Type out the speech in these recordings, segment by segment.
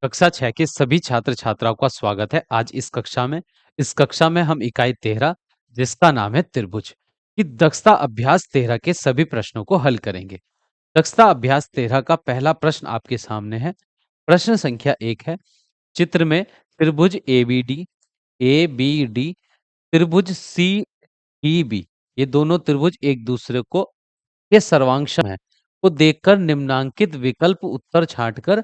कक्षा 6 के सभी छात्र छात्राओं का स्वागत है आज इस कक्षा में हम इकाई 13 जिसका नाम है त्रिभुज की दक्षता अभ्यास 13 के सभी प्रश्नों को हल करेंगे। दक्षता अभ्यास 13 का पहला प्रश्न आपके सामने है। प्रश्न संख्या 1 है। चित्र में त्रिभुज ए बी डी त्रिभुज सी डी बी ये दोनों त्रिभुज एक दूसरे को के सर्वांशम है को देखकर निम्नांकित विकल्प उत्तर छांटकर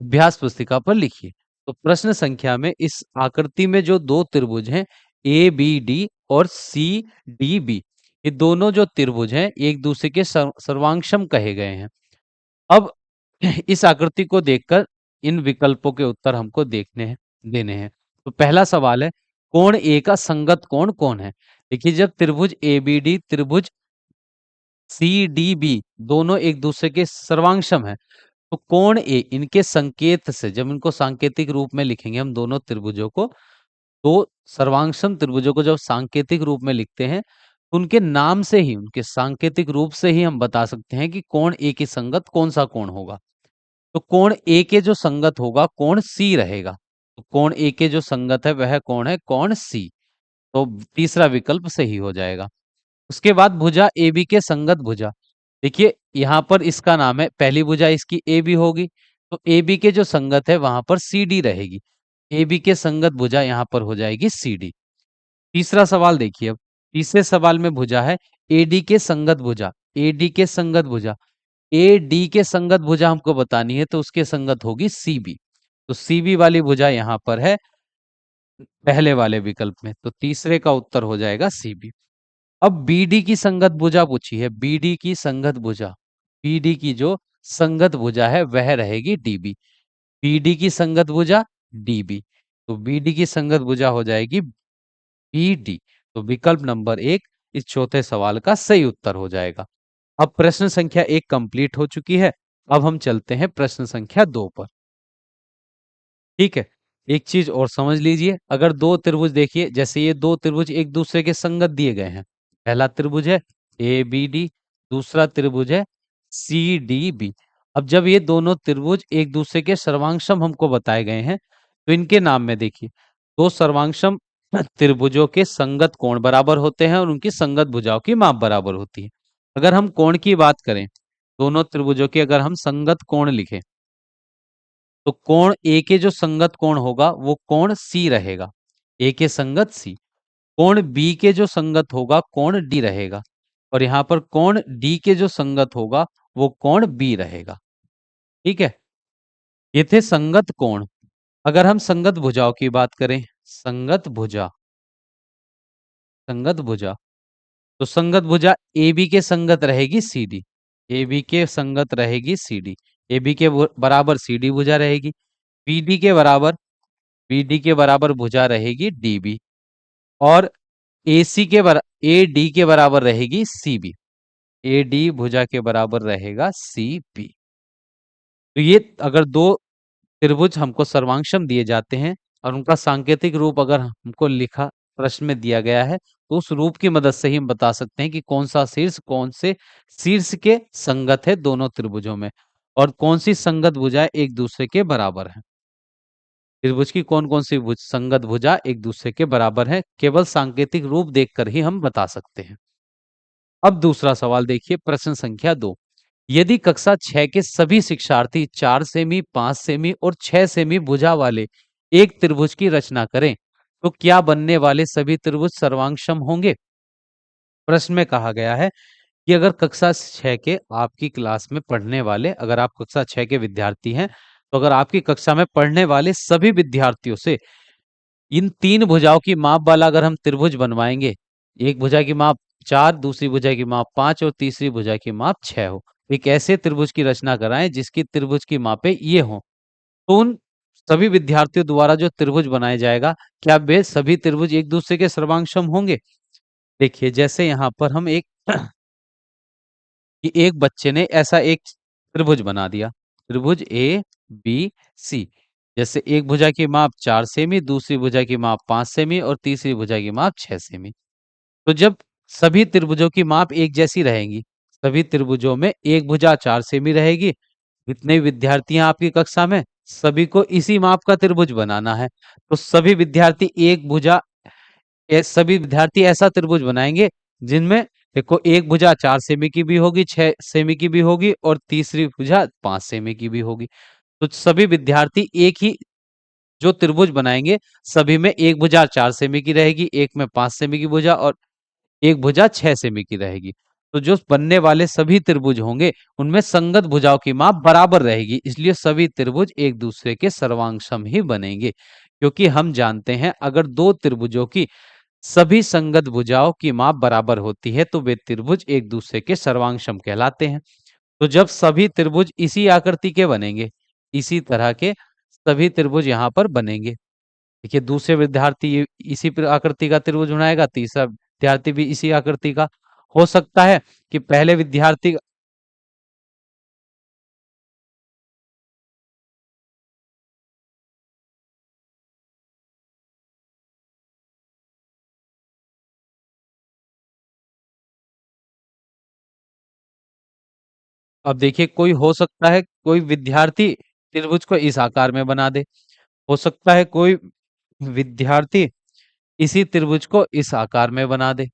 अभ्यास पुस्तिका पर लिखिए। तो प्रश्न संख्या में इस आकृति में जो दो त्रिभुज हैं ए बी डी और सी डी बी ये दोनों जो त्रिभुज हैं एक दूसरे के सर्वांशम कहे गए हैं। अब इस आकृति को देखकर इन विकल्पों के उत्तर हमको देने हैं। तो पहला सवाल है कोण ए का संगत कोण कौन है। देखिए जब त्रिभुज ए बी डी त्रिभुज सी डी बी दोनों एक दूसरे के सर्वांशम है तो कोण ए इनके संकेत से जब इनको सांकेतिक रूप में लिखेंगे हम दोनों त्रिभुजों को तो सर्वांशम त्रिभुजों को जब सांकेतिक रूप में लिखते हैं तो उनके नाम से ही उनके सांकेतिक रूप से ही हम बता सकते हैं कि कोण ए की संगत कौन सा कोण होगा। तो कोण ए के जो संगत होगा कोण सी रहेगा। तो कोण ए के जो संगत है वह कोण है कोण सी। तो तीसरा विकल्प सही हो जाएगा। उसके बाद भुजा ए बी के संगत भुजा। देखिए यहाँ पर इसका नाम है पहली भुजा इसकी ए बी होगी तो ए बी के जो संगत है वहां पर सी डी रहेगी। ए बी के संगत भुजा यहाँ पर हो जाएगी सी डी। तीसरा सवाल देखिए अब तीसरे सवाल में भुजा है ए डी के संगत भुजा। ए डी के संगत भुजा ए डी के संगत भुजा हमको बतानी है तो उसके संगत होगी सी बी। तो सी बी वाली भुजा यहाँ पर है पहले वाले विकल्प में तो तीसरे का उत्तर हो जाएगा सी बी। अब बीडी की संगत भुजा पूछी है। बीडी की संगत भुजा बीडी की जो संगत भुजा है वह रहेगी डीबी। बीडी की संगत भुजा डीबी तो बीडी की संगत भुजा हो जाएगी बीडी। तो विकल्प नंबर 1 इस चौथे सवाल का सही उत्तर हो जाएगा। अब प्रश्न संख्या 1 कंप्लीट हो चुकी है। अब हम चलते हैं प्रश्न संख्या 2 पर। ठीक है एक चीज और समझ लीजिए अगर दो त्रिभुज देखिए जैसे ये दो त्रिभुज एक दूसरे के संगत दिए गए हैं। पहला त्रिभुज है ए बी डी दूसरा त्रिभुज है सी डी बी। अब जब ये दोनों त्रिभुज एक दूसरे के सर्वांशम हमको बताए गए हैं तो इनके नाम में देखिए दो सर्वांशम त्रिभुजों के संगत कोण बराबर होते हैं और उनकी संगत भुजाओं की माप बराबर होती है। अगर हम कोण की बात करें दोनों त्रिभुजों के अगर हम संगत कोण लिखें तो कोण ए के जो संगत कोण होगा वो कोण सी रहेगा। ए के संगत सी। कोण बी के जो संगत होगा कोण डी रहेगा और यहां पर कोण डी के जो संगत होगा वो कोण बी रहेगा। ठीक है ये थे संगत कोण। अगर हम संगत भुजाओं की बात करें संगत भुजा तो संगत भुजा ए बी के संगत रहेगी सी डी। ए बी के संगत रहेगी सी डी। ए बी के बराबर सी डी भुजा रहेगी। बीडी के बराबर बीडी के बराबर भुजा रहेगी डीबी और एसी के ए डी के बराबर रहेगी सीबी। ए डी भुजा के बराबर रहेगा सीबी। तो ये अगर दो त्रिभुज हमको सर्वांशम दिए जाते हैं और उनका सांकेतिक रूप अगर हमको लिखा प्रश्न में दिया गया है तो उस रूप की मदद से ही हम बता सकते हैं कि कौन सा शीर्ष कौन से शीर्ष के संगत है दोनों त्रिभुजों में और कौन सी संगत भुजाएं एक दूसरे के बराबर है। त्रिभुज की कौन कौन सी संगत भुजा एक दूसरे के बराबर है केवल सांकेतिक रूप देखकर ही हम बता सकते हैं। अब दूसरा सवाल देखिए प्रश्न संख्या 2। यदि कक्षा 6 के सभी शिक्षार्थी 4 सेमी 5 सेमी और 6 सेमी भुजा वाले एक त्रिभुज की रचना करें तो क्या बनने वाले सभी त्रिभुज सर्वांशम होंगे। प्रश्न में कहा गया है कि अगर कक्षा 6 के आपकी क्लास में पढ़ने वाले अगर आप कक्षा 6 के विद्यार्थी हैं तो अगर आपकी कक्षा में पढ़ने वाले सभी विद्यार्थियों से इन तीन भुजाओं की माप वाला अगर हम त्रिभुज बनवाएंगे एक भुजा की माप 4 दूसरी भुजा की माप 5 और तीसरी भुजा की माप 6 हो एक ऐसे त्रिभुज की रचना कराएं जिसकी त्रिभुज की मापे ये हो तो उन सभी विद्यार्थियों द्वारा जो त्रिभुज बनाया जाएगा क्या वे सभी त्रिभुज एक दूसरे के सर्वांशम होंगे। देखिए जैसे यहाँ पर हम एक कि एक बच्चे ने ऐसा एक त्रिभुज बना दिया त्रिभुज ए बी सी। जैसे एक भुजा की माप 4 सेमी दूसरी भुजा की माप 5 सेमी और तीसरी भुजा की माप 6 सेमी। तो जब सभी त्रिभुजों की माप एक जैसी रहेंगी सभी त्रिभुजों में एक भुजा 4 सेमी रहेगी जितने विद्यार्थी हैं आपकी कक्षा में सभी को इसी माप का त्रिभुज बनाना है। तो सभी विद्यार्थी ऐसा त्रिभुज बनाएंगे जिनमें देखो एक भुजा 4 सेमी की भी होगी, 6 सेमी की भी होगी और तीसरी भुजा 5 सेमी की भी होगी। तो सभी विद्यार्थी एक ही जो त्रिभुज बनाएंगे, सभी में एक भुजा 4 सेमी की रहेगी, एक में 5 सेमी की भुजा और एक भुजा 6 सेमी की रहेगी। तो जो बनने वाले सभी त्रिभुज होंगे उनमें संगत भुजाओं की माप बराबर रहेगी, इसलिए सभी त्रिभुज एक दूसरे के सर्वांगसम ही बनेंगे। क्योंकि हम जानते हैं अगर दो त्रिभुजों की सभी संगत भुजाओं की माप बराबर होती है तो वे त्रिभुज एक दूसरे के सर्वांगसम कहलाते हैं। तो जब सभी त्रिभुज इसी आकृति के बनेंगे, इसी तरह के सभी त्रिभुज यहाँ पर बनेंगे। देखिए दूसरे विद्यार्थी इसी आकृति का त्रिभुज बनाएगा, तीसरा विद्यार्थी भी इसी आकृति का। हो सकता है कि पहले विद्यार्थी अब देखिए कोई हो सकता है कोई विद्यार्थी त्रिभुज को इस आकार में बना दे, हो सकता है कोई विद्यार्थी इसी त्रिभुज को इस आकार में बना दे।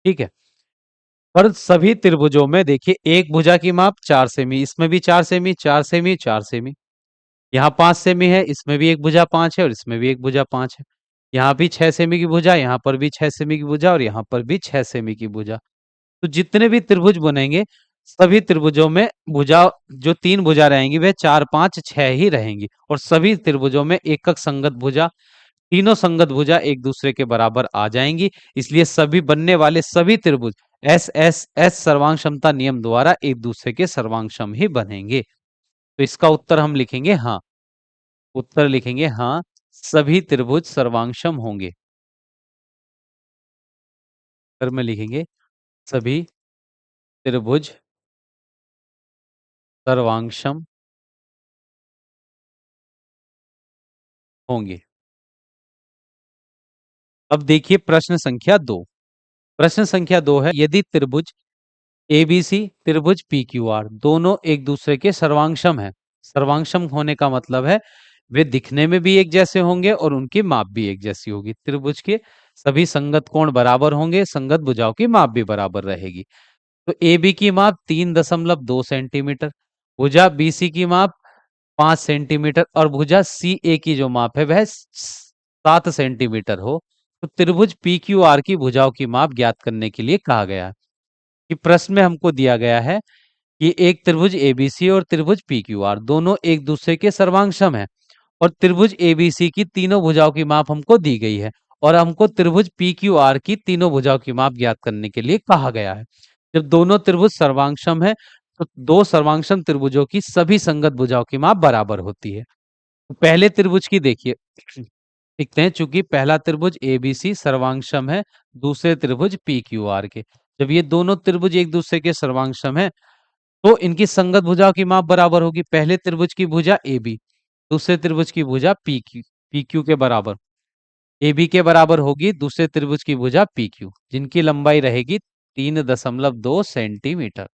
ठीक है, पर सभी त्रिभुजों में देखिए एक भुजा की माप 4 सेमी, इसमें भी 4 सेमी, 4 सेमी, 4 सेमी। यहाँ 5 सेमी है, इसमें भी एक भुजा 5 है और इसमें भी एक भुजा 5 है। यहाँ भी 6 सेमी की भुजा, यहाँ पर भी 6 सेमी की भुजा और यहाँ पर भी 6 सेमी की भुजा। तो जितने भी त्रिभुज बनेंगे सभी त्रिभुजों में भुजा जो तीन भुजा रहेंगी वह 4 5 6 ही रहेंगी और सभी त्रिभुजों में एकक संगत भुजा, तीनों संगत भुजा एक दूसरे के बराबर आ जाएंगी। इसलिए सभी बनने वाले सभी त्रिभुज एस सर्वांग क्षमता नियम द्वारा एक दूसरे के सर्वांगसम ही बनेंगे। तो इसका उत्तर हम लिखेंगे हाँ। उत्तर लिखेंगे हाँ, सभी त्रिभुज सर्वांगसम होंगे। उत्तर में लिखेंगे सभी त्रिभुज सर्वांगसम होंगे। अब देखिए प्रश्न संख्या 2। प्रश्न संख्या 2 है यदि त्रिभुज एबीसी त्रिभुज पी क्यू आर दोनों एक दूसरे के सर्वांगसम है। सर्वांगसम होने का मतलब है वे दिखने में भी एक जैसे होंगे और उनकी माप भी एक जैसी होगी। त्रिभुज के सभी संगत कोण बराबर होंगे, संगत भुजाओं की माप भी बराबर रहेगी। तो ए बी की माप 3.2 सेंटीमीटर, भुजा बी सी की माप 5 सेंटीमीटर और भुजा सी ए की जो माप है वह 7 सेंटीमीटर हो, तो त्रिभुज पी क्यू आर की भुजाओं की माप ज्ञात करने के लिए कहा गया है। कि प्रश्न में हमको दिया गया है कि एक त्रिभुज एबीसी और त्रिभुज पी क्यू आर दोनों एक दूसरे के सर्वांगसम है और त्रिभुज एबीसी की तीनों भुजाओं की माप हमको दी गई है और हमको त्रिभुज पी क्यू आर की तीनों भुजाओं की माप ज्ञात करने के लिए कहा गया है। जब दोनों त्रिभुज सर्वांगसम है तो दो सर्वांगसम त्रिभुजों की सभी संगत भुजाओं की माप बराबर होती है। तो पहले त्रिभुज की देखिए लिखते हैं, चूंकि पहला त्रिभुज एबीसी सर्वांगसम है दूसरे त्रिभुज पी क्यू आर के, जब ये दोनों त्रिभुज एक दूसरे के सर्वांगसम है तो इनकी संगत भुजाओं की माप बराबर होगी। पहले त्रिभुज की भुजा ए बी दूसरे त्रिभुज की भुजा पी क्यू के बराबर, ए बी के बराबर होगी दूसरे त्रिभुज की भुजा पी क्यू जिनकी लंबाई रहेगी 3.2 सेंटीमीटर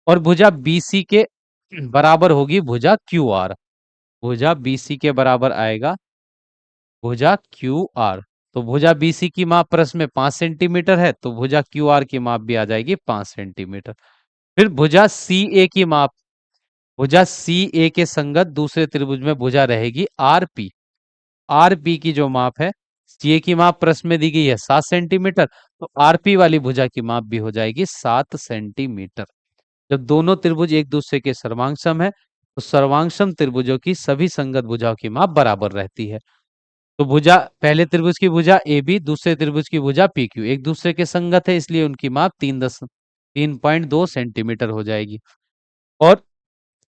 और भुजा बी सी के बराबर होगी भुजा क्यू आर। भुजा बी सी के बराबर आएगा भुजा क्यू आर। तो भुजा बी सी की माप प्रश्न में 5 सेंटीमीटर है तो भुजा क्यू आर की माप भी आ जाएगी 5 सेंटीमीटर। फिर भुजा सी ए के संगत दूसरे त्रिभुज में भुजा रहेगी आर पी। आर पी की जो माप है, सी ए की माप प्रश्न में दी गई है 7 सेंटीमीटर, तो आर पी वाली भुजा की माप भी हो जाएगी 7 सेंटीमीटर। जब दोनों त्रिभुज एक दूसरे के सर्वांगसम है तो सर्वांगसम त्रिभुजों की सभी संगत भुजाओं की माप बराबर रहती है। तो भुजा पहले त्रिभुज की भुजा ए बी दूसरे त्रिभुज की भुजा पी क्यू एक दूसरे के संगत है इसलिए उनकी माप 3.2 सेंटीमीटर हो जाएगी। और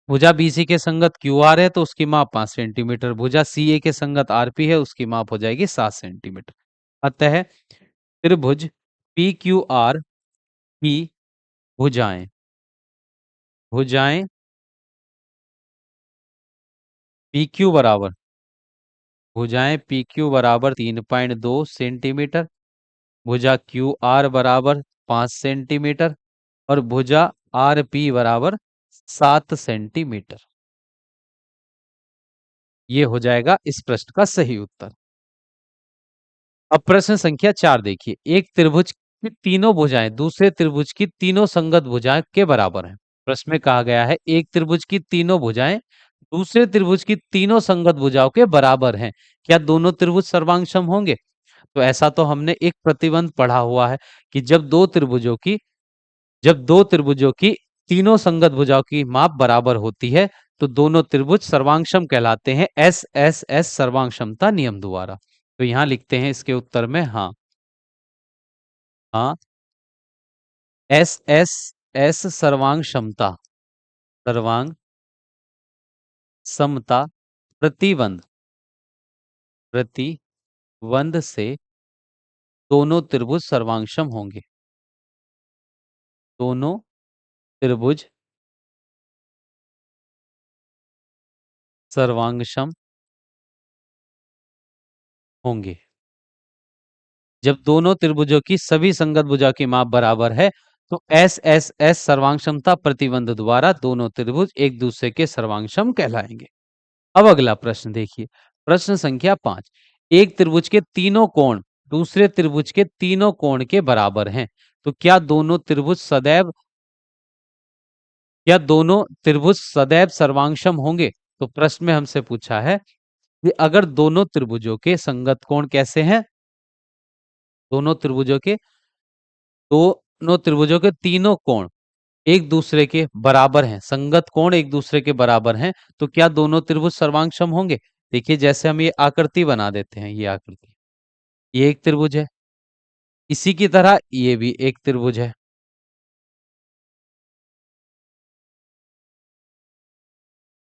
भुजा बीसी के संगत क्यू आर है तो उसकी माप 5 सेंटीमीटर, भुजा सी ए के संगत आर पी है उसकी माप हो जाएगी 7 सेंटीमीटर। अतः त्रिभुज पी क्यू आर की भुजाएं भुजाएं पी क्यू बराबर भुजाएं पी क्यू बराबर 3.2 सेंटीमीटर भुजा क्यू आर बराबर 5 सेंटीमीटर और भुजा आर पी बराबर 7 सेंटीमीटर। ये हो जाएगा इस प्रश्न का सही उत्तर। अब प्रश्न संख्या 4 देखिए, एक त्रिभुज की तीनों भुजाएं दूसरे त्रिभुज की तीनों संगत भुजाएं के बराबर हैं। प्रश्न में कहा गया है एक त्रिभुज की तीनों भुजाएं दूसरे त्रिभुज की तीनों संगत भुजाओं के बराबर हैं, क्या दोनों त्रिभुज सर्वांगसम होंगे? तो ऐसा तो हमने एक प्रतिबंध पढ़ा हुआ है कि जब दो त्रिभुजों की तीनों संगत भुजाओं की माप बराबर होती है तो दोनों त्रिभुज सर्वांगसम कहलाते हैं, एस एस एस सर्वांगसमता नियम द्वारा। तो यहां लिखते हैं इसके उत्तर में हाँ। हाँ, एस एस एस सर्वांग क्षमता, सर्वांग समता प्रतिबंध, प्रतिबंध से दोनों त्रिभुज सर्वांगसम होंगे। दोनों त्रिभुज सर्वांगसम होंगे जब दोनों त्रिभुजों की सभी संगत भुजा की माप बराबर है तो एस एस एस सर्वांगसमता प्रतिबंध द्वारा दोनों त्रिभुज एक दूसरे के सर्वांगसम कहलाएंगे। अब अगला प्रश्न देखिए, प्रश्न संख्या 5, एक त्रिभुज के तीनों कोण दूसरे त्रिभुज के तीनों कोण के बराबर हैं, तो क्या दोनों त्रिभुज सदैव सर्वांगसम होंगे? तो प्रश्न में हमसे पूछा है कि अगर दोनों त्रिभुजों के दोनों त्रिभुजों के तीनों कोण एक दूसरे के बराबर हैं, संगत कोण एक दूसरे के बराबर हैं, तो क्या दोनों त्रिभुज सर्वांगसम होंगे? देखिए जैसे हम ये आकृति बना देते हैं, ये आकृति, ये एक त्रिभुज है, इसी की तरह ये भी एक त्रिभुज है।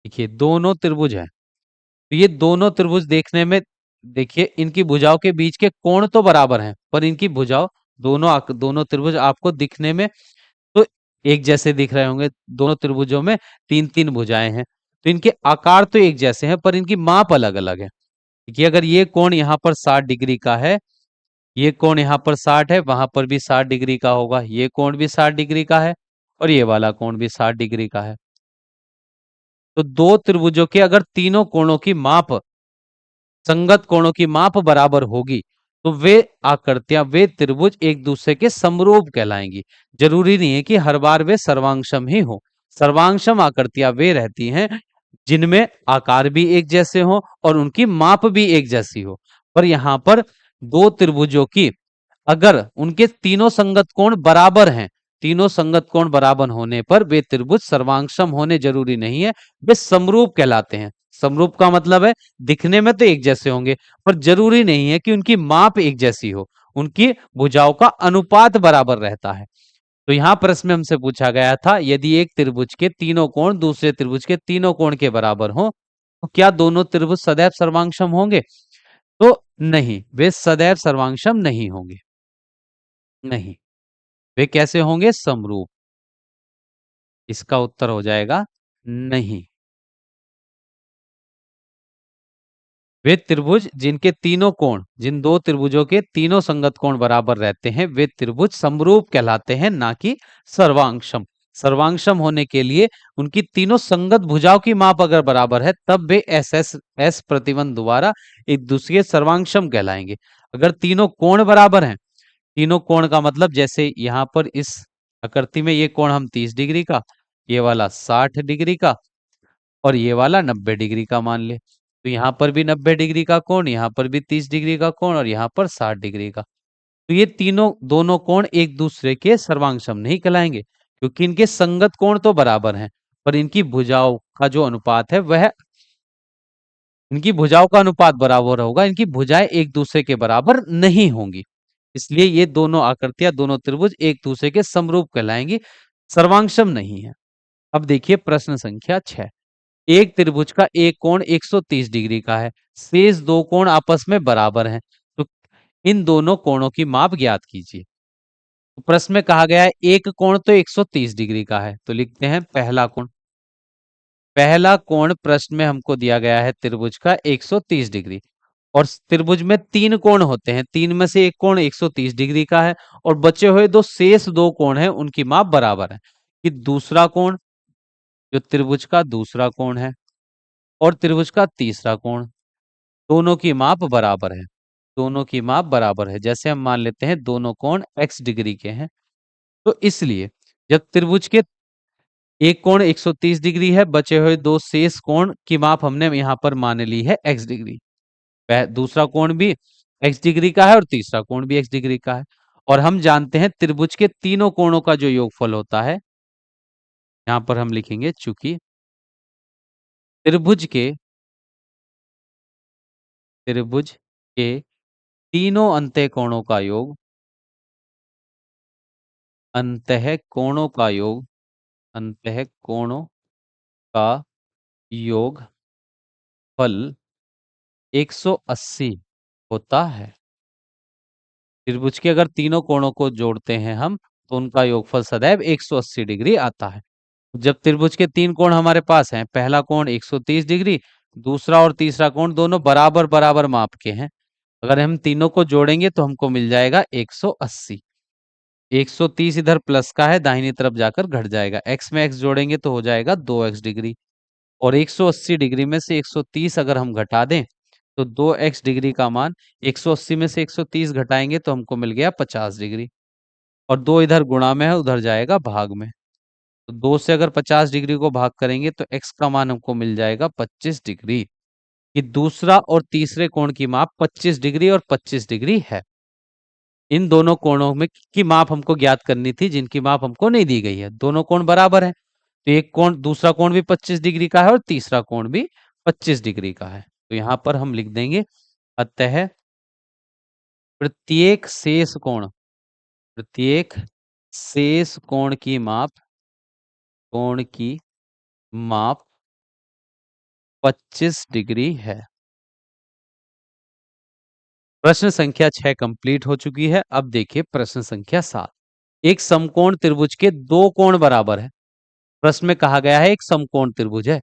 देखिए दोनों त्रिभुज है, तो ये दोनों त्रिभुज देखने में, देखिए इनकी भुजाओं के बीच के कोण तो बराबर हैं पर इनकी भुजाओं, दोनों त्रिभुज आपको दिखने में तो एक जैसे दिख रहे होंगे। दोनों त्रिभुजों में तीन तीन भुजाएं हैं तो इनके आकार तो एक जैसे हैं पर इनकी माप अलग अलग है। देखिए अगर ये कोण यहाँ पर 60 डिग्री का है, ये कोण यहाँ पर 60 है, वहां पर भी 60 डिग्री का होगा, ये कोण भी 60 डिग्री का है और ये वाला कोण भी 60 डिग्री का है। तो दो त्रिभुजों के अगर तीनों कोणों की माप, संगत कोणों की माप बराबर होगी तो वे आकृतियां, वे त्रिभुज एक दूसरे के समरूप कहलाएंगी। जरूरी नहीं है कि हर बार वे सर्वांगसम ही हो। सर्वांगसम आकृतियां वे रहती हैं जिनमें आकार भी एक जैसे हो और उनकी माप भी एक जैसी हो। पर यहां पर दो त्रिभुजों की अगर उनके तीनों संगत कोण बराबर हैं, तीनों संगत कोण बराबर होने पर वे त्रिभुज सर्वांगसम होने जरूरी नहीं है, वे समरूप कहलाते हैं। समरूप का मतलब है दिखने में तो एक जैसे होंगे पर जरूरी नहीं है कि उनकी माप एक जैसी हो, उनकी भुजाओं का अनुपात बराबर रहता है। तो यहां प्रश्न में हमसे पूछा गया था यदि एक त्रिभुज के तीनों कोण दूसरे त्रिभुज के तीनों कोण के बराबर हो तो क्या दोनों त्रिभुज सदैव सर्वांगसम होंगे? तो नहीं, वे सदैव सर्वांगसम नहीं होंगे। नहीं, वे कैसे होंगे? समरूप। इसका उत्तर हो जाएगा नहीं। वे त्रिभुज जिन दो त्रिभुजों के तीनों संगत कोण बराबर रहते हैं वे त्रिभुज समरूप कहलाते हैं, ना कि सर्वांगसम। सर्वांगसम होने के लिए उनकी तीनों संगत भुजाओं की माप अगर बराबर है तब वे एस एस एस प्रतिबंध द्वारा एक दूसरे के सर्वांगसम कहलाएंगे। अगर तीनों कोण बराबर हैं, तीनों कोण का मतलब जैसे यहाँ पर इस आकृति में ये कोण हम 30 डिग्री का, ये वाला 60 डिग्री का और ये वाला 90 डिग्री का मान ले, तो यहाँ पर भी 90 डिग्री का कोण, यहाँ पर भी 30 डिग्री का कोण और यहाँ पर 60 डिग्री का। तो ये दोनों कोण एक दूसरे के सर्वांगसम नहीं कहलाएंगे क्योंकि इनके संगत कोण तो बराबर हैं पर इनकी भुजाओं का अनुपात बराबर होगा, इनकी भुजाएं एक दूसरे के बराबर नहीं होंगी। इसलिए ये दोनों आकृतियां, दोनों त्रिभुज एक दूसरे के समरूप कहलाएंगी, सर्वांगसम नहीं है। अब देखिए प्रश्न संख्या 6, एक त्रिभुज का एक कोण 130 डिग्री का है, शेष दो कोण आपस में बराबर हैं, तो इन दोनों कोणों की माप ज्ञात कीजिए। तो प्रश्न में कहा गया है एक कोण तो 130 डिग्री का है, तो लिखते हैं पहला कोण। पहला कोण प्रश्न में हमको दिया गया है त्रिभुज का 130 डिग्री। और त्रिभुज में 3 कोण होते हैं, 3 में से एक कोण 130 डिग्री का है और बचे हुए दो शेष दो कोण हैं उनकी माप बराबर है। कि दूसरा कोण, जो त्रिभुज का दूसरा कोण है और त्रिभुज का तीसरा कोण, दोनों की माप बराबर है। दोनों की माप बराबर है। जैसे हम मान लेते हैं दोनों कोण x डिग्री के हैं, तो इसलिए जब त्रिभुज के एक कोण 130 डिग्री है, बचे हुए दो शेष कोण की माप हमने यहाँ पर मान ली है x डिग्री। दूसरा कोण भी x डिग्री का है और तीसरा कोण भी x डिग्री का है। और हम जानते हैं त्रिभुज के तीनों कोणों का जो योगफल होता है, यहां पर हम लिखेंगे चूंकि त्रिभुज के त्रिभुज के तीनों अंतः कोणों का योग, अंतः कोणों का योग, अंतः कोणों का योग फल 180 होता है। त्रिभुज के अगर तीनों कोणों को जोड़ते हैं हम, तो उनका योगफल सदैव 180 डिग्री आता है। जब त्रिभुज के 3 कोण हमारे पास हैं, पहला कोण 130 डिग्री, दूसरा और तीसरा कोण दोनों बराबर बराबर माप के हैं। अगर हम तीनों को जोड़ेंगे तो हमको मिल जाएगा 180। 130 इधर प्लस का है, दाहिनी तरफ जाकर घट जाएगा। x में x जोड़ेंगे तो हो जाएगा 2x डिग्री। और 180 डिग्री में से 130 अगर हम घटा दें तो 2x डिग्री का मान, 180 में से 130 घटाएंगे तो हमको मिल गया 50 डिग्री। और 2 इधर गुणा में है, उधर जाएगा भाग में। तो 2 से अगर 50 डिग्री को भाग करेंगे तो x का मान हमको मिल जाएगा 25 डिग्री। कि दूसरा और तीसरे कोण की माप 25 डिग्री और 25 डिग्री है। इन दोनों कोणों में की माप हमको ज्ञात करनी थी, जिनकी माप हमको नहीं दी गई है। दोनों कोण बराबर है, तो एक कोण, दूसरा कोण भी 25 डिग्री का है और तीसरा कोण भी 25 डिग्री का है। तो यहां पर हम लिख देंगे अतः प्रत्येक शेष कोण, प्रत्येक शेष कोण की माप, कोण की माप 25 डिग्री है। प्रश्न संख्या 6 कंप्लीट हो चुकी है। अब देखिए प्रश्न संख्या 7। एक समकोण त्रिभुज के दो कोण बराबर है। प्रश्न में कहा गया है एक समकोण त्रिभुज है।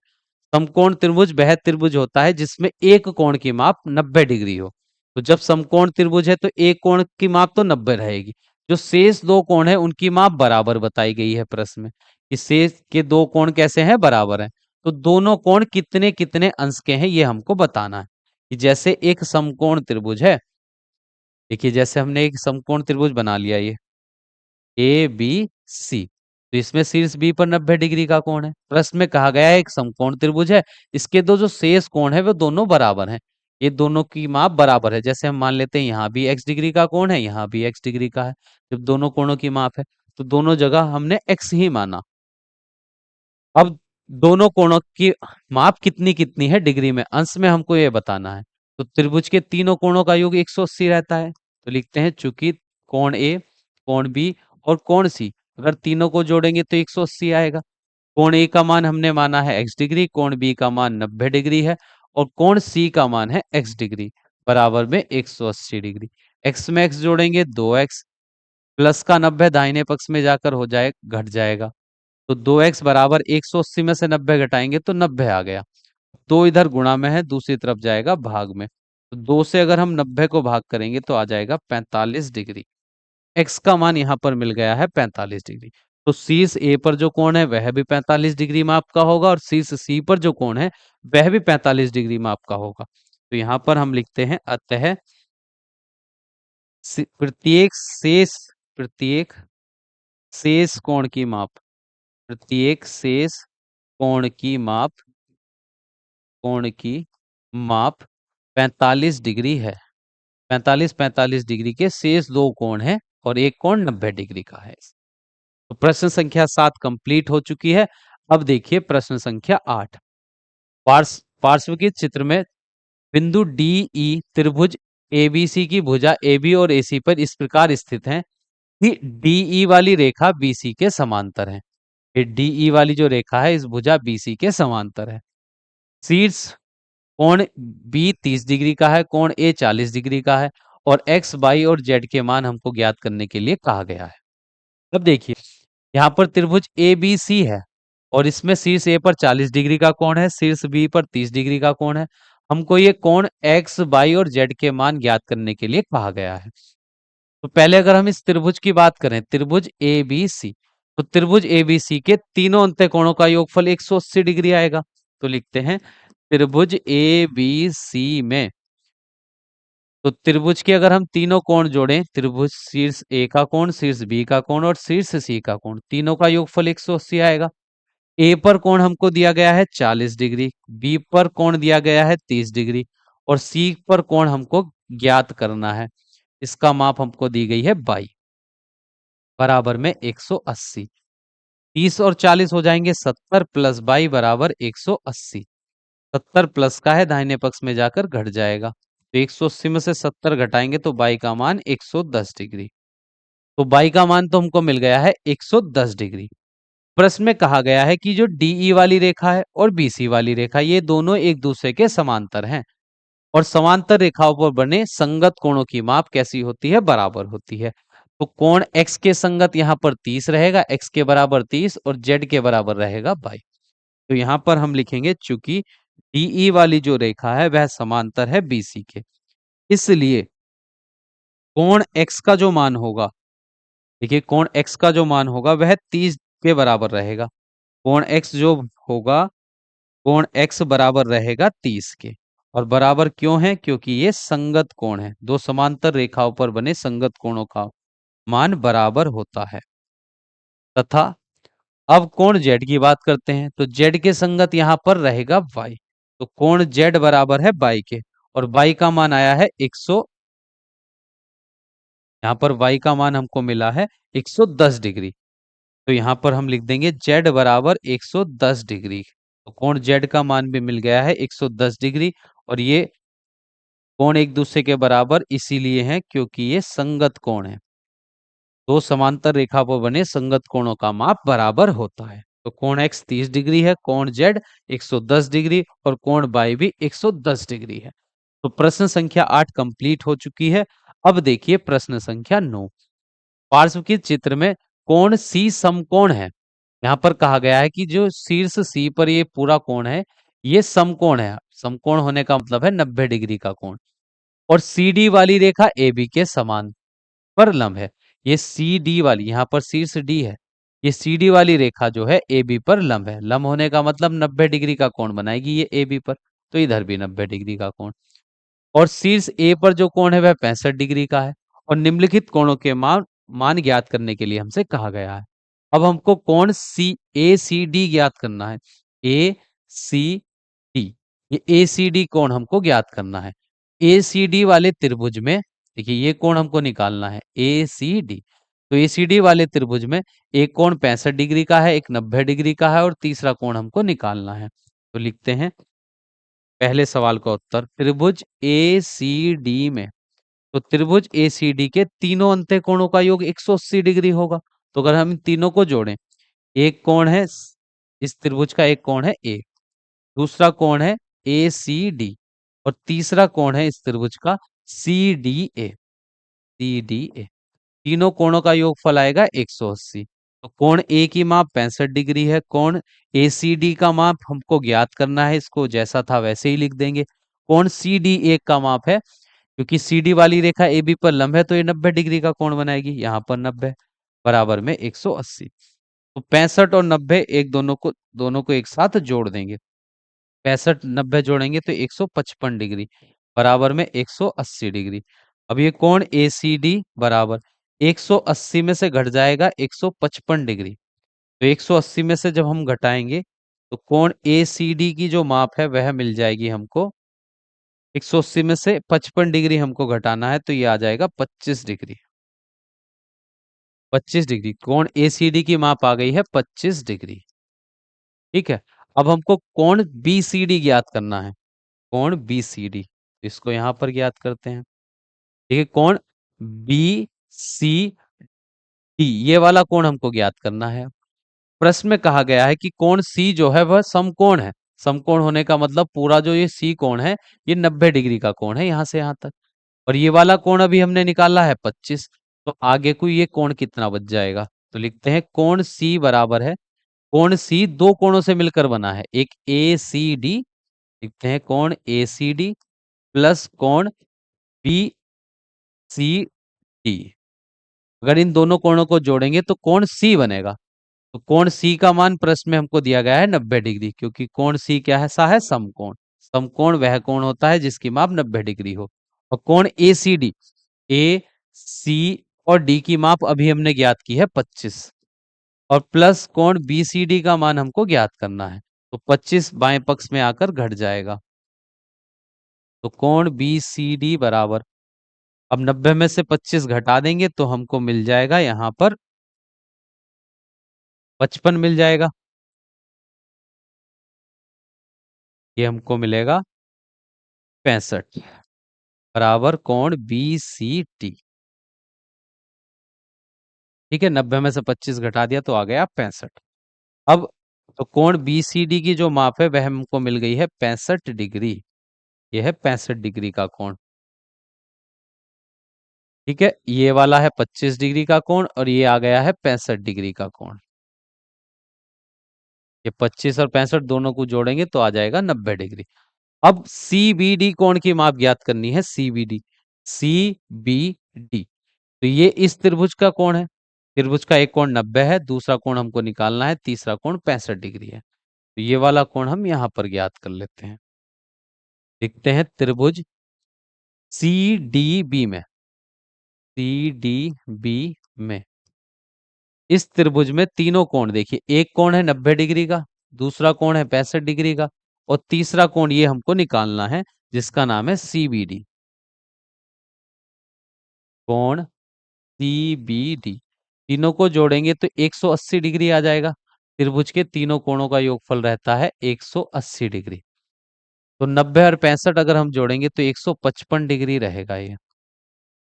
समकोण त्रिभुज वह त्रिभुज होता है जिसमें एक कोण की माप 90 डिग्री हो। तो जब समकोण त्रिभुज है तो एक कोण की माप तो 90 रहेगी। जो शेष दो कोण है उनकी माप बराबर बताई गई है प्रश्न में। कि शेष के दो कोण कैसे हैं, बराबर हैं। तो दोनों कोण कितने कितने अंश के हैं ये हमको बताना है। कि जैसे एक समकोण त्रिभुज है, देखिए जैसे हमने एक समकोण त्रिभुज बना लिया ये ए बी सी, तो इसमें शीर्ष बी पर 90 डिग्री का कोण है। प्रश्न में कहा गया है एक समकोण त्रिभुज है, इसके दो जो शेष कोण है वो दोनों बराबर हैं। ये दोनों की माप बराबर है। जैसे हम मान लेते हैं यहाँ भी x डिग्री का कोण है, यहाँ भी x डिग्री का है। जब दोनों कोणों की माप है तो दोनों जगह हमने x ही माना। अब दोनों कोणों की माप कितनी कितनी है डिग्री में, अंश में हमको ये बताना है। तो त्रिभुज के तीनों कोणों का योग 180 रहता है। तो लिखते हैं चूंकि कोण ए, कोण बी और कोण सी अगर तीनों को जोड़ेंगे तो 180 आएगा। कोण ए का मान हमने माना है x डिग्री, कोण बी का मान 90 डिग्री है और कोण सी का मान है x डिग्री, बराबर में 180 डिग्री। x में x जोड़ेंगे 2x, प्लस का 90 दाहिने पक्ष में जाकर हो जाए घट जाएगा। तो 2x बराबर 180 में से 90 घटाएंगे तो 90 आ गया। 2 इधर गुणा में है, दूसरी तरफ जाएगा भाग में। तो 2 से अगर हम 90 को भाग करेंगे तो आ जाएगा 45 डिग्री। x का मान यहाँ पर मिल गया है 45 डिग्री। तो शीर्ष ए पर जो कोण है वह भी 45 डिग्री माप का होगा और शीर्ष सी पर जो कोण है वह भी 45 डिग्री माप का होगा। तो यहाँ पर हम लिखते हैं अतः प्रत्येक शेष, प्रत्येक शेष कोण की माप, प्रत्येक शेष कोण की माप, कोण की माप 45 डिग्री है। 45 डिग्री के शेष दो कोण हैं और एक कोण 90 डिग्री का है। तो प्रश्न संख्या 7 कंप्लीट हो चुकी है। अब देखिए प्रश्न संख्या 8। पार्श्व के चित्र में बिंदु डी ई त्रिभुज एबीसी की भुजा एबी और एसी पर इस प्रकार स्थित है कि डीई वाली रेखा बीसी के समांतर है। ये डीई वाली जो रेखा है इस भुजा बीसी के समांतर है। शीर्ष कोण बी 30 डिग्री का है, कोण ए 40 डिग्री का है और एक्स, वाई और जेड के मान हमको ज्ञात करने के लिए कहा गया है। अब देखिए यहाँ पर त्रिभुज ए बी सी है और इसमें शीर्ष ए पर 40 डिग्री का कोण है, शीर्ष बी पर 30 डिग्री का कोण है। हमको ये कोण एक्स वाई और जेड के मान ज्ञात करने के लिए कहा गया है। तो पहले अगर हम इस त्रिभुज की बात करें, त्रिभुज ए बी सी, तो त्रिभुज ए बी सी के तीनों अंत्यकोणों का योगफल 180 डिग्री आएगा। तो लिखते हैं त्रिभुज ए बी सी में, तो त्रिभुज के अगर हम तीनों कोण जोड़ें, त्रिभुज शीर्ष ए का कोण, शीर्ष बी का कोण और शीर्ष सी का कोण, तीनों का योगफल 180 आएगा। ए पर कोण हमको दिया गया है 40 डिग्री, बी पर कोण दिया गया है 30 डिग्री और सी पर कोण हमको ज्ञात करना है। इसका माप हमको दी गई है 22 बराबर में 180। 30 और 40 हो जाएंगे 70 प्लस 22 बराबर 180। 70 प्लस का है, दाहिने पक्ष में जाकर घट जाएगा, तो 180 में से 70 घटाएंगे तो 22 का मान 110 डिग्री। तो 22 का मान तो हमको मिल गया है 110 डिग्री। प्रश्न में कहा गया है कि जो डीई वाली रेखा है और बीसी वाली रेखा, ये दोनों एक दूसरे के समांतर हैं और समांतर रेखाओं पर बने संगत कोणों की माप कैसी होती है, बराबर होती है। तो कोण x के संगत यहाँ पर 30 रहेगा, x के बराबर 30 और z के बराबर रहेगा 22। तो यहाँ पर हम लिखेंगे चूंकि डीई वाली जो रेखा है वह समांतर है बीसी के, इसलिए कोण x का जो मान होगा, देखिए कोण x का जो मान होगा वह 30 के बराबर रहेगा। कोण x जो होगा, कोण x बराबर रहेगा 30 के। और बराबर क्यों है, क्योंकि ये संगत कोण है, दो समांतर रेखाओं पर बने संगत कोणों का मान बराबर होता है। तथा अब कोण z की बात करते हैं, तो z के संगत यहां पर रहेगा y, तो कोण z बराबर है y के और y का मान आया है 100, यहाँ पर y का मान हमको मिला है 110 डिग्री। तो यहाँ पर हम लिख देंगे z बराबर 110 डिग्री। तो कोण z का मान भी मिल गया है 110 डिग्री और ये कोण एक दूसरे के बराबर इसीलिए हैं क्योंकि ये संगत कोण है, दो समांतर रेखा पर बने संगत कोणों का माप बराबर होता है। तो कोण x 30 डिग्री है, कोण z 110 डिग्री और कोण y भी 110 डिग्री है। तो प्रश्न संख्या 8 कंप्लीट हो चुकी है। अब देखिए प्रश्न संख्या 9। पार्श्व के चित्र में कोण C समकोण है। यहाँ पर कहा गया है कि जो शीर्ष C पर ये पूरा कोण है ये समकोण है। समकोण होने का मतलब है 90 डिग्री का कोण, और CD वाली रेखा AB के समान पर लंब है। ये CD वाली, यहाँ पर शीर्ष D है, ये CD वाली रेखा जो है AB पर लंब है। लंब होने का मतलब 90 डिग्री का कोण बनाएगी ये AB पर, तो इधर भी 90 डिग्री का कोण। और शीर्ष A पर जो कोण है वह 65 डिग्री का है और निम्नलिखित कोणों के मान मान ज्ञात करने के लिए हमसे कहा गया है। अब हमको कोण ACD ज्ञात करना है। ACD, ये ACD कोण हमको ज्ञात करना है। ACD वाले त्रिभुज में, देखिए ये कोण हमको निकालना है ACD। तो ACD वाले त्रिभुज में एक कोण 65 डिग्री का है, एक 90 डिग्री का है और तीसरा कोण हमको निकालना है। तो लिखते हैं पहले सवाल का उत्तर, त्रिभुज ACD में, तो त्रिभुज ACD के तीनों अंत्य कोणों का योग 180 डिग्री होगा। तो अगर हम इन तीनों को जोड़ें, एक कोण है इस त्रिभुज का, एक कोण है A, दूसरा कोण है ACD और तीसरा कोण है इस त्रिभुज का CDA। CDA तीनों कोणों का योगफल आएगा 180। तो कोण A की माप 65 डिग्री है, कोण ACD का माप हमको ज्ञात करना है, इसको जैसा था वैसे ही लिख देंगे। कोण CDA का माप है, क्योंकि CD वाली रेखा AB पर लंब है तो ये 90 डिग्री का कोण बनाएगी, यहाँ पर 90 बराबर में 180। तो 65 और 90 एक दोनों को एक साथ जोड़ देंगे, 65 90 जोड़ेंगे तो 155 डिग्री बराबर में 180 डिग्री। अब ये कोण ACD बराबर 180 में से घट जाएगा 155 डिग्री, तो 180 में से जब हम घटाएंगे तो कोण ACD की जो माप है वह मिल जाएगी हमको, 180 में से 55 डिग्री हमको घटाना है तो ये आ जाएगा 25 डिग्री। 25 डिग्री कोण ACD की माप आ गई है 25 डिग्री। ठीक है, अब हमको कोण BCD ज्ञात करना है। कोण BCD, इसको यहां पर ज्ञात करते हैं। देखिए कोण BCD, ये वाला कोण हमको ज्ञात करना है। प्रश्न में कहा गया है कि कोण C जो है वह समकोण है। समकोण होने का मतलब पूरा जो ये C कोण है ये 90 डिग्री का कोण है यहां से यहां तक, और ये वाला कोण अभी हमने निकाला है 25। तो आगे को ये कोण कितना बच जाएगा, तो लिखते हैं कोण C बराबर है, कोण C दो कोणों से मिलकर बना है, एक ACD लिखते हैं कोण ए सी डी प्लस कोण बी सी डी। अगर इन दोनों कोणों को जोड़ेंगे तो कोण सी बनेगा। तो कोण सी का मान प्रश्न में हमको दिया गया है 90 डिग्री, क्योंकि कोण सी क्या है, सा है समकोण। समकोण वह कोण होता है जिसकी माप 90 डिग्री हो। और कोण ए सी डी, ए सी और डी की माप अभी हमने ज्ञात की है 25, और प्लस कोण बी सी डी का मान हमको ज्ञात करना है। तो 25 बाएं पक्ष में आकर घट जाएगा। तो कोण बी सी डी बराबर, अब 90 में से 25 घटा देंगे तो हमको मिल जाएगा यहाँ पर 55 मिल जाएगा। ये हमको मिलेगा 65 बराबर कोण बी सी टी। ठीक है, 90 में से 25 घटा दिया तो आ गया 65। अब तो कोण बी सी डी की जो माप है वह हमको मिल गई है 65 डिग्री। यह है 65 डिग्री का कोण। ठीक है, ये वाला है 25 डिग्री का कोण और ये आ गया है 65 डिग्री का कोण। ये 25 और 65 दोनों को जोड़ेंगे तो आ जाएगा 90 डिग्री। अब CBD कोण की माप ज्ञात करनी है। CBD, CBD, तो ये इस त्रिभुज का कोण है। त्रिभुज का एक कोण 90 है, दूसरा कोण हमको निकालना है, तीसरा कोण 65 डिग्री है। तो ये वाला कोण हम यहां पर ज्ञात कर लेते हैं। देखते हैं त्रिभुज CDB में, CDB में इस त्रिभुज में तीनों कोण देखिए, एक कोण है 90 डिग्री का, दूसरा कोण है 65 डिग्री का, और तीसरा कोण ये हमको निकालना है जिसका नाम है CBD। कोण CBD तीनों को जोड़ेंगे तो 180 डिग्री आ जाएगा। त्रिभुज के तीनों कोणों का योगफल रहता है 180 डिग्री। तो 90 और 65 अगर हम जोड़ेंगे तो 155 डिग्री रहेगा ये,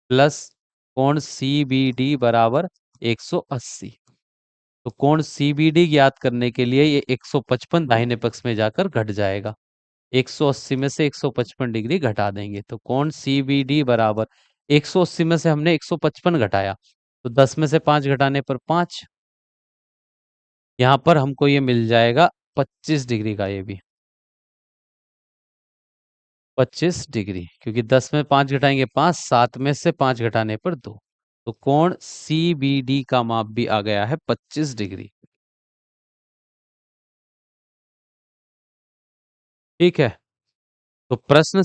प्लस कोण CBD बराबर 180। तो कोण CBD ज्ञात करने के लिए ये 155 दाहिने पक्ष में जाकर घट जाएगा। 180 में से 155 डिग्री घटा देंगे तो कोण CBD बराबर 180 में से हमने 155 घटाया तो 10 में से 5 घटाने पर 5, यहां पर हमको ये मिल जाएगा 25 डिग्री का। ये भी 25 डिग्री, क्योंकि 10 में 5 घटाएंगे 5, 7 में से 5 घटाने पर 2। तो कोण CBD का माप भी आ गया है 25 डिग्री। ठीक है, तो प्रश्न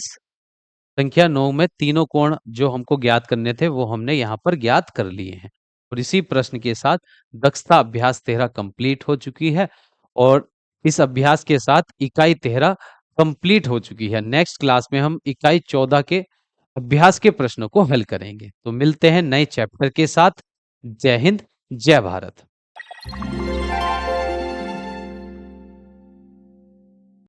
संख्या 9 में तीनों कोण जो हमको ज्ञात करने थे वो हमने यहाँ पर ज्ञात कर लिए हैं। और इसी प्रश्न के साथ दक्षता अभ्यास 13 कंप्लीट हो चुकी है, और इस अभ्यास के साथ इकाई 13 कंप्लीट हो चुकी है। नेक्स्ट क्लास में हम इकाई 14 के अभ्यास के प्रश्नों को हल करेंगे। तो मिलते हैं नए चैप्टर के साथ। जय हिंद, जय भारत।